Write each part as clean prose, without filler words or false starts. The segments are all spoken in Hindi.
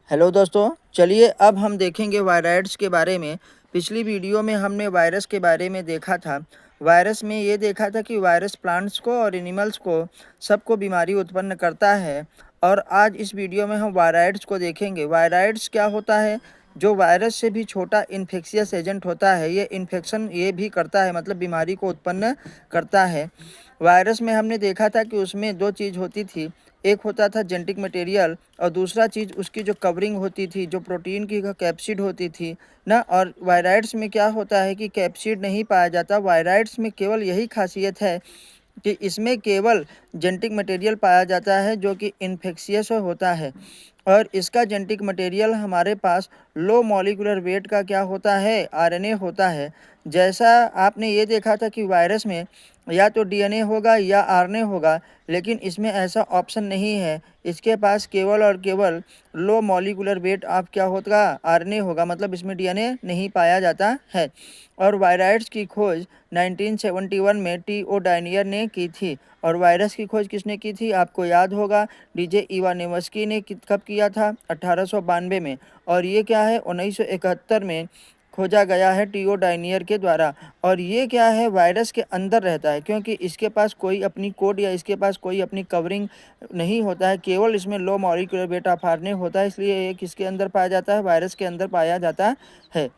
हेलो दोस्तों, चलिए अब हम देखेंगे वायराइड्स के बारे में। पिछली वीडियो में हमने वायरस के बारे में देखा था। वायरस में ये देखा था कि वायरस प्लांट्स को और एनिमल्स को सबको बीमारी उत्पन्न करता है। और आज इस वीडियो में हम वायराइड्स को देखेंगे। वायराइड्स क्या होता है? जो वायरस से भी छोटा इन्फेक्शियस एजेंट होता है, ये इन्फेक्शन ये भी करता है, मतलब बीमारी को उत्पन्न करता है। वायरस में हमने देखा था कि उसमें दो चीज़ होती थी। एक होता था जेनेटिक मटेरियल और दूसरा चीज़ उसकी जो कवरिंग होती थी, जो प्रोटीन की कैप्सिड होती थी ना। और वायराइड्स में क्या होता है कि कैप्सिड नहीं पाया जाता। वायराइड्स में केवल यही खासियत है कि इसमें केवल जेनेटिक मटेरियल पाया जाता है जो कि इन्फेक्शियस होता है। और इसका जेनेटिक मटेरियल हमारे पास लो मॉलिक्यूलर वेट का क्या होता है, आरएनए होता है। जैसा आपने ये देखा था कि वायरस में या तो डीएनए होगा या आरएनए होगा, लेकिन इसमें ऐसा ऑप्शन नहीं है। इसके पास केवल और केवल लो मॉलिक्यूलर वेट आप क्या होगा, आरएनए होगा, मतलब इसमें डीएनए नहीं पाया जाता है। और वायराइड्स की खोज 1971 में टी.ओ. डायनियर ने की थी। और वायरस की खोज किसने की थी? आपको याद होगा, डीजे इवानेस्की ने कब किया था? 1892 में। और ये क्या है, 1971 में खोजा गया है टी.ओ. डायनियर के द्वारा। और ये क्या है, वायरस के अंदर रहता है, क्योंकि इसके पास कोई अपनी कोड या इसके पास कोई अपनी कवरिंग नहीं होता है। केवल इसमें low molecular weight of RNA होता है, इसलिए ये किसके अंदर पाया जाता है? वायरस के अंदर पाया जाता है।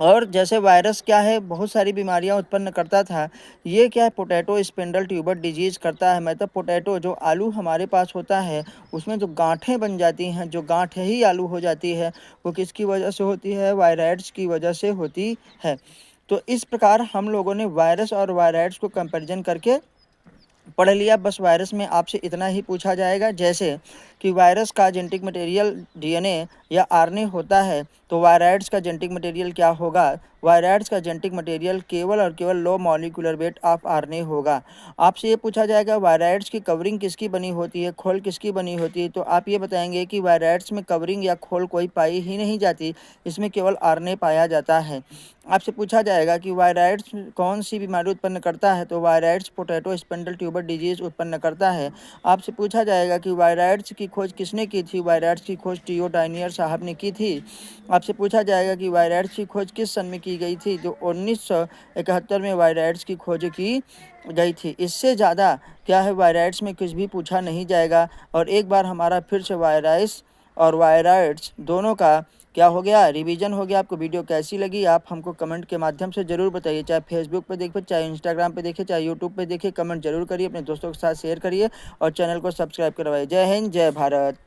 और जैसे वायरस क्या है, बहुत सारी बीमारियां उत्पन्न करता था। ये क्या है, पोटैटो स्पिंडल ट्यूबर डिजीज़ करता है। मतलब पोटैटो जो आलू हमारे पास होता है, उसमें जो गांठें बन जाती हैं, जो गांठें ही आलू हो जाती है, वो किसकी वजह से होती है? वायराइड्स की वजह से होती है। तो इस प्रकार हम लोगों ने वायरस और वायराइड्स को कंपैरिजन करके पढ़ लिया। बस वायरस में आपसे इतना ही पूछा जाएगा, जैसे कि वायरस का जेनेटिक मटेरियल डीएनए या आरएनए होता है, तो वायराइड्स का जेनेटिक मटेरियल क्या होगा? वायराइड्स का जेनेटिक मटेरियल केवल और केवल low molecular weight of RNA होगा। आपसे ये पूछा जाएगा वायराइड्स की कवरिंग किसकी बनी होती है, खोल किसकी बनी होती है, तो आप ये बताएंगे कि वायराइड्स में कवरिंग या खोल कोई पाई ही नहीं जाती, इसमें केवल आरएनए पाया जाता है। आपसे पूछा जाएगा कि वायराइड्स कौन सी बीमारी उत्पन्न करता है, तो viroids potato spindle tuber disease उत्पन्न करता है। आपसे पूछा जाएगा कि वायराइड्स की खोज किसने की थी? वायराइड्स की खोज टी.ओ. डायनियर साहब ने की थी। आपसे पूछा जाएगा कि वायराइड्स की खोज किस सन में की गई थी? जो 1971 में वायराइड्स की खोज की गई थी। इससे ज़्यादा क्या है, वायराइड्स में कुछ भी पूछा नहीं जाएगा। और एक बार हमारा फिर से वायरस और वायराइड्स दोनों का क्या हो गया, रिवीजन हो गया। आपको वीडियो कैसी लगी आप हमको कमेंट के माध्यम से ज़रूर बताइए। चाहे फेसबुक पे देखें, चाहे इंस्टाग्राम पे देखें, चाहे यूट्यूब पे देखें, कमेंट जरूर करिए, अपने दोस्तों के साथ शेयर करिए और चैनल को सब्सक्राइब करवाइए। जय हिंद, जय भारत।